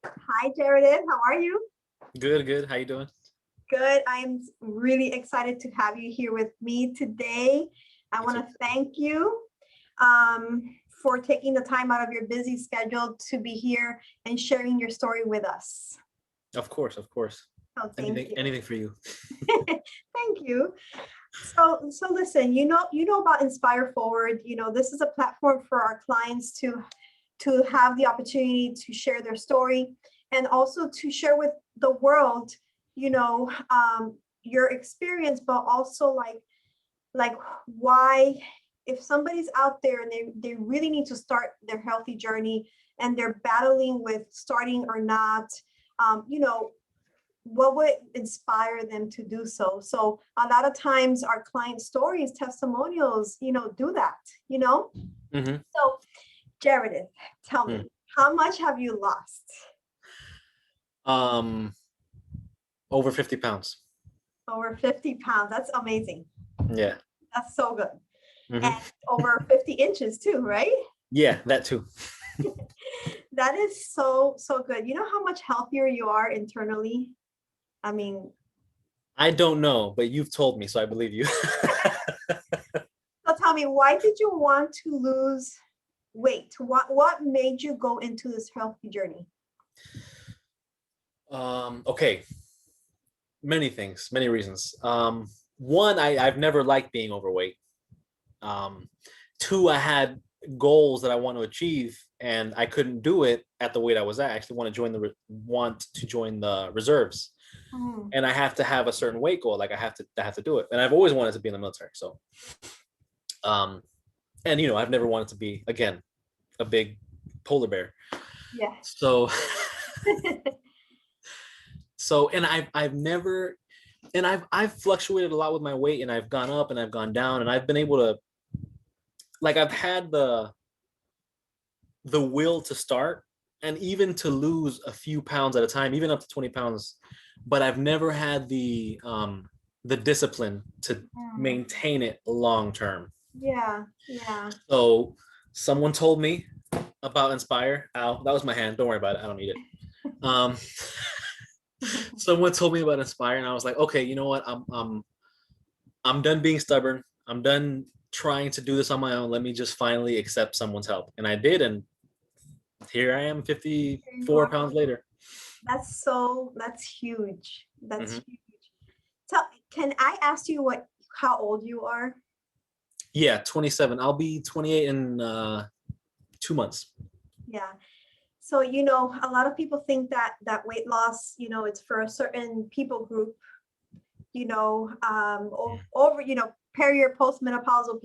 Hi, Jeredith. How are you? Good, good. How you doing? Good. I'm really excited to have you here with me today. I Me want too. to thank you for taking the time out of your busy schedule to be here and sharing your story with us. Of course, of course. Oh, thank Anything, you. anything for you. Thank you. So listen, you know about Inspire Forward. This is a platform for our clients to have the opportunity to share their story and also to share with the world, your experience, but also like why if somebody's out there and they really need to start their healthy journey and they're battling with starting or not, what would inspire them to do so. So a lot of times our client stories, testimonials, do that, you know. Mm-hmm. So Jeredith, tell me, how much have you lost? Um, over 50 pounds. Over 50 pounds. That's amazing. Yeah. That's so good. And Mm-hmm. over 50 inches too, right? Yeah, that too. That is so good. You know how much healthier you are internally? I mean, I don't know, but you've told me, so I believe you. so tell me, why did you want to lose weight? What made you go into this healthy journey? Okay. Many things, many reasons. One, I've never liked being overweight. Um, Two, I had goals that I want to achieve, and I couldn't do it at the weight I was at. I actually want to join the reserves, Mm, and I have to have a certain weight goal. Like I have to do it, and I've always wanted to be in the military. So, um, and I've never wanted to be again a big polar bear. yeah. So, and I've never, and I've fluctuated a lot with my weight, and I've gone up and I've gone down, and I've been able to, like, I've had the will to start and even to lose a few pounds at a time, even up to 20 pounds, but I've never had the discipline to Mm, maintain it long term. yeah, yeah. So someone told me about Inspire. Ow, that was my hand. Don't worry about it. I don't need it. Um, Someone told me about Inspire, and I was like, okay, you know what? I'm done being stubborn. I'm done trying to do this on my own. Let me just finally accept someone's help, and I did, and here I am, Here you 54 are. pounds later. That's huge. That's Hmm. huge. Tell, can I ask you how old you are? Yeah, 27. I'll be 28 in 2 months. Yeah. So, a lot of people think that weight loss, it's for a certain people group, over, period postmenopausal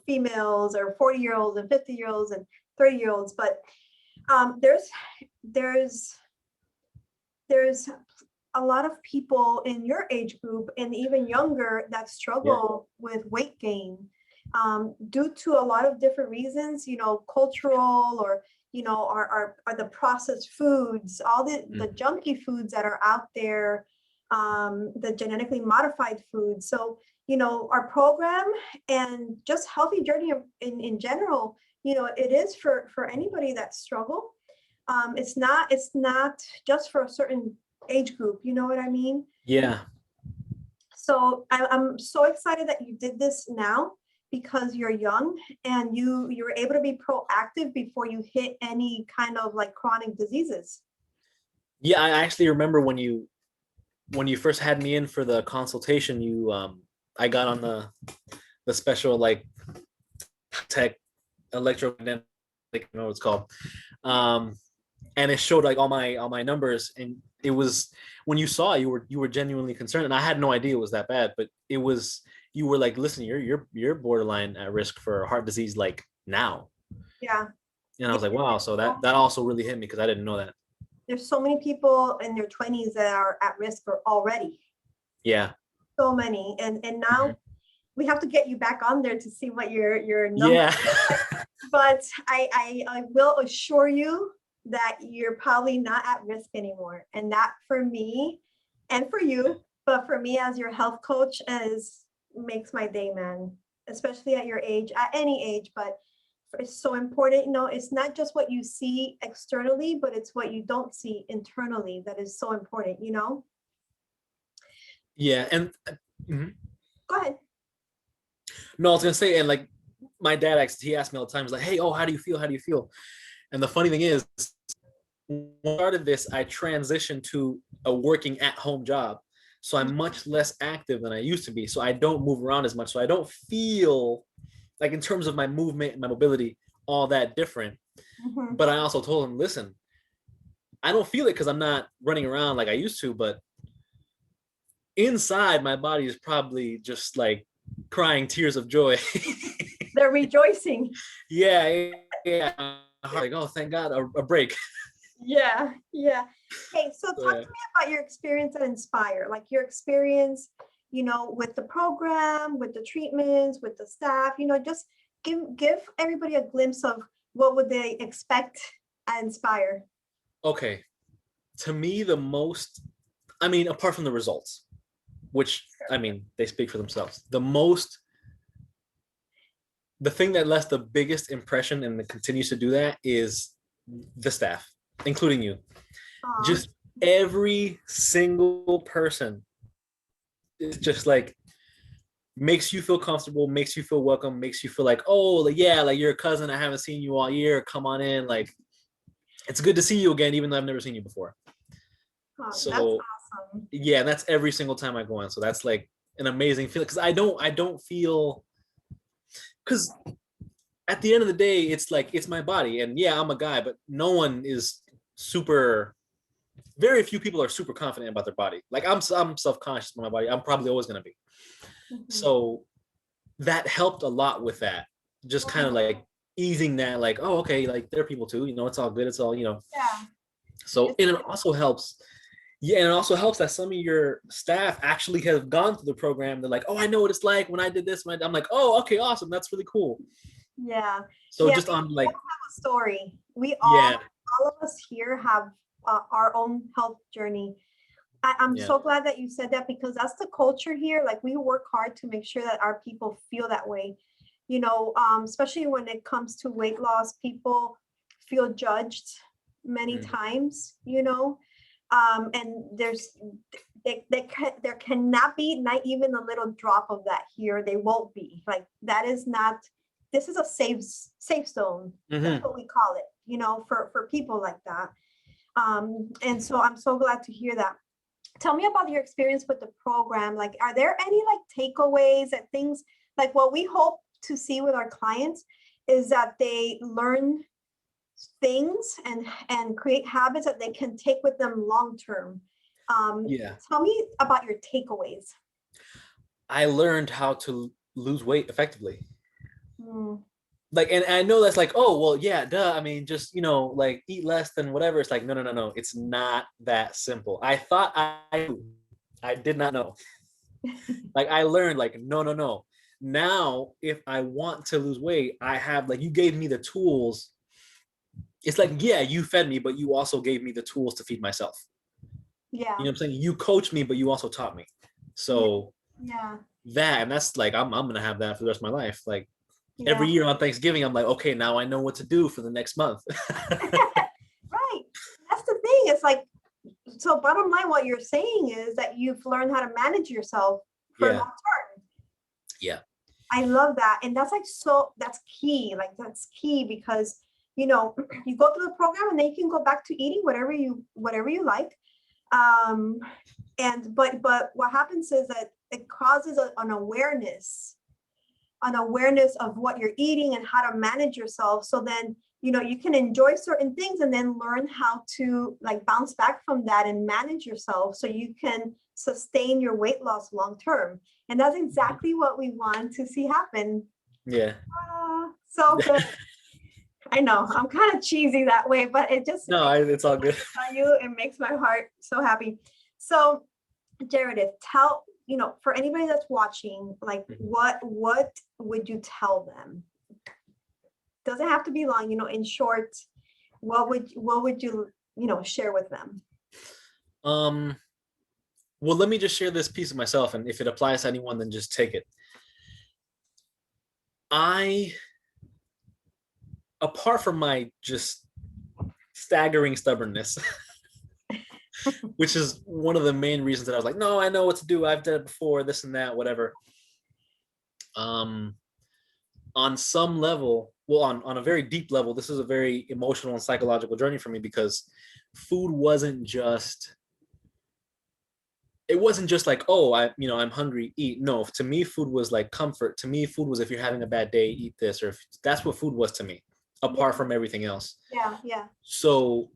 females or 40-year-olds and 50-year-olds and 30-year-olds. But there's there's there's a lot of people in your age group and even younger that Yeah. struggle with weight gain due to a lot of different reasons, cultural or, are the processed foods, all the Mm. junky foods that are out there, the genetically modified foods. So, our program and just healthy journey in general, it is for anybody that struggle. It's not just for a certain age group. You know what I mean? Yeah. So I'm so excited that you did this now because you're young and you were able to be proactive before you hit any kind of like chronic diseases. Yeah, I actually remember when you first had me in for the consultation, I got on the special, like, tech electromagnetic, I don't know what it's called. Um and it showed like all my numbers, and it was, when you saw it, you were genuinely concerned, and I had no idea it was that bad, but it was, you were like, listen, you're borderline at risk for heart disease, like, now. Yeah. And I Yeah. was like, wow, so that also really hit me because I didn't know that. There's so many people in their 20s that are at risk for already. Yeah. So many. And Mhm. now we have to get you back on there to see what your numbers Yeah. look like. But I will assure you that you're probably not at risk anymore. And that for me and for you, but for me as your health coach is makes my day, man. Especially at your age, at any age, but is so important. You know, it's not just what you see externally, but it's what you don't see internally that is so important, you know? Yeah, and mhm. Go ahead. No, I was gonna say, and like my dad he asked me all the time, he's like, "Hey, oh, how do you feel? How do you feel?" And the funny thing is, when I started this, I transitioned to a working at home job. So I'm much less active than I used to be. So I don't move around as much. So I don't feel like, in terms of my movement and my mobility, all that different. Mhm. But I also told him, listen, I don't feel it because I'm not running around like I used to, but inside my body is probably just like crying tears of joy. They're rejoicing. Yeah, yeah. Like, oh, thank God, a break. Yeah, yeah. Hey, so talk So, to yeah. me about your experience at Inspire, like your experience, you know, with the program, with the treatments, with the staff, you know, just give everybody a glimpse of what would they expect at Inspire. Okay. To me, the most, I mean, apart from the results, which, I mean, they speak for themselves. The thing that left the biggest impression and that continues to do that is the staff, including you. Aw, Just every single person is just like, makes you feel comfortable, makes you feel welcome, makes you feel like, oh, like, yeah, like you're a cousin. I haven't seen you all year. Come on in. Like, it's good to see you again, even though I've never seen you before. that's So awesome. yeah, that's every single time I go in. So that's like an amazing feeling, because I don't feel, because at the end of the day, it's like, it's my body, and yeah, I'm a guy, but no one is super. Very few people are super confident about their body. Like I'm self-conscious about my body. I'm probably always gonna be. Mhm. So that helped a lot with that. Just kind of like easing that, like, oh, okay, like there are people too. You know, it's all good. It's all, you know. Yeah, So, it's and it also helps. Yeah, and it also helps that some of your staff actually have gone through the program. They're like, oh, I know what it's like when I did this. I'm like, oh, okay, awesome. That's really cool. yeah, So yeah. just on We like, all have a story. We yeah, all of us here have our own health journey. I'm yeah, so glad that you said that because that's the culture here. Like we work hard to make sure that our people feel that way. You know, especially when it comes to weight loss, people feel judged many mm, times, you know. And there cannot be not even a little drop of that here. They won't be. Like that is not, this is a safe zone. That's mm-hmm. what we call it, you know, for people like that. And so I'm so glad to hear that. Tell me about your experience with the program. Like, are there any like takeaways that things like what we hope to see with our clients is that they learn things and create habits that they can take with them long term. Yeah. Tell me about your takeaways. I learned how to lose weight effectively. Mm, Like, and I know that's like, oh, well, yeah, duh. I mean, just, like eat less than whatever. It's like, no, no, no, no. It's not that simple. I thought I did not know. Like, I learned, like, no, no, no. Now, if I want to lose weight, I have, like, you gave me the tools. It's like, yeah, you fed me, but you also gave me the tools to feed myself. You yeah, know what I'm saying? You coached me, but you also taught me. yeah, So yeah, and that's like, I'm gonna have that for the rest of my life. Like, every yeah. year on Thanksgiving, I'm like, okay, now I know what to do for the next month. Right. That's the thing. It's like, so bottom line, what you're saying is that you've learned how to manage yourself for long Yeah, term. yeah, I love that. And that's like, so that's key. Like that's key because, you know, you go through the program and then you can go back to eating whatever you like. Um, and but what happens is that it causes an awareness of what you're eating and how to manage yourself. So then, you know, you can enjoy certain things and then learn how to like bounce back from that and manage yourself so you can sustain your weight loss long term. And that's exactly what we want to see happen. yeah. So good. I know I'm kind of cheesy that way, but it just No, it's all good. tell you, it makes my heart so happy. So, Jeredith, tell, you know, for anybody that's watching, like what would you tell them? Doesn't have to be long, you know, in short, what would you, you know, share with them? Um, well, let me just share this piece of myself, and if it applies to anyone, then just take it. I apart from my just staggering stubbornness, which is one of the main reasons that I was like, no, I know what to do. I've done it before, this and that, whatever. On some level, well, on a very deep level, this is a very emotional and psychological journey for me, because food wasn't just, it wasn't just like, oh, I'm hungry, eat. No, to me, food was like comfort. To me, food was, if you're having a bad day, eat this, or if, that's what food was to me, apart from everything else. Yeah, yeah. So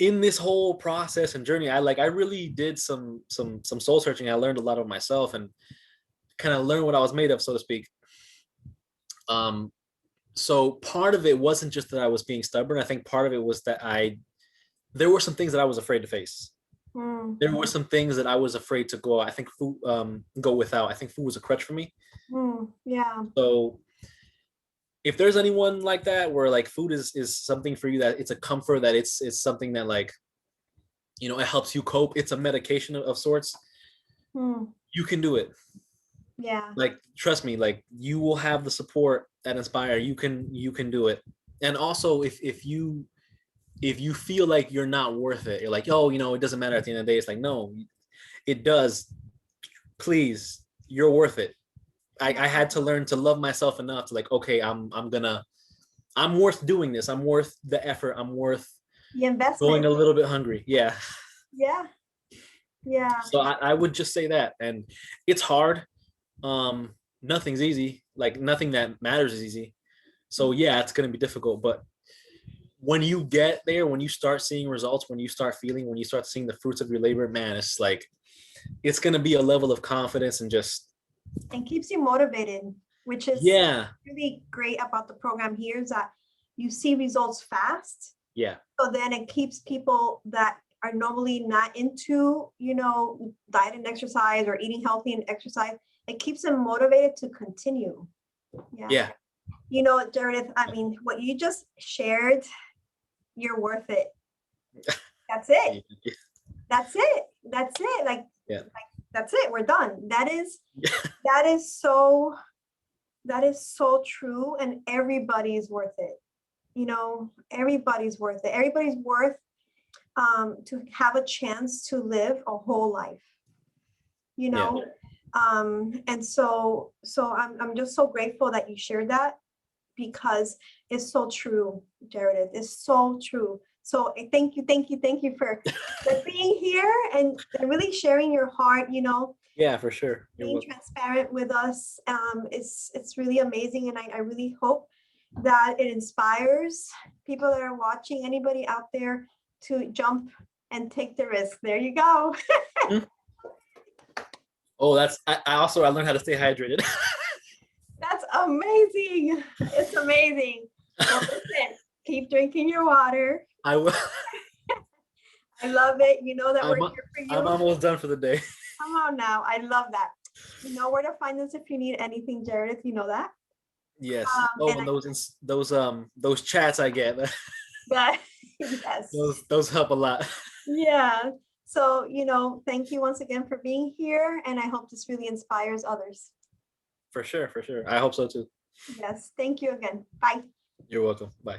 in this whole process and journey, I really did some soul searching. I learned a lot of myself and kind of learned what I was made of, so to speak. So part of it wasn't just that I was being stubborn. I think part of it was that there were some things that I was afraid to face. There were some things that I was afraid to go. I think food, go without. I think food was a crutch for me. Yeah. So if there's anyone like that, where like food is something for you, that it's a comfort, that it's something that, like, it helps you cope. It's a medication of sorts. You can do it. Yeah. Like, trust me, like, you will have the support that Inspire. You can do it. And also, if you feel like you're not worth it, you're like, oh, it doesn't matter at the end of the day. It's like, no, it does. Please, you're worth it. I had to learn to love myself enough to, like, okay, I'm worth doing this. I'm worth the effort. I'm worth The investment. going a little bit hungry. Yeah. Yeah. Yeah. So I would just say that. And it's hard. Nothing's easy. Like, nothing that matters is easy. So yeah, it's going to be difficult, but when you get there, when you start seeing results, when you start seeing the fruits of your labor, man, it's like, it's going to be a level of confidence and just, and keeps you motivated, which is really great about the program here, is that you see results fast. Yeah. So then it keeps people that are normally not into, diet and exercise, or eating healthy and exercise, it keeps them motivated to continue. Yeah. Jeredith, I mean, what you just shared, you're worth it. That's it. That's it. Like, that's it. We're done. That is so true. And everybody's worth it. Everybody's worth it. Everybody's worth to have a chance to live a whole life. And so I'm just so grateful that you shared that, because it's so true, Jeredith. It's so true. So thank you for being here and really sharing your heart. Yeah, for sure. Being transparent with us. It's really amazing, and I really hope that it inspires people that are watching, anybody out there, to jump and take the risk. There you go. Oh, I learned how to stay hydrated. That's amazing. It's amazing. Well, listen, keep drinking your water. I will. I love it. You know that we're here for you. I'm almost done for the day. Come on now. I love that. You know where to find us if you need anything, Jeredith. You know that? Yes. And those chats I get. Yes. Those help a lot. Yeah. So, thank you once again for being here. And I hope this really inspires others. For sure. I hope so too. Yes. Thank you again. Bye. You're welcome. Bye.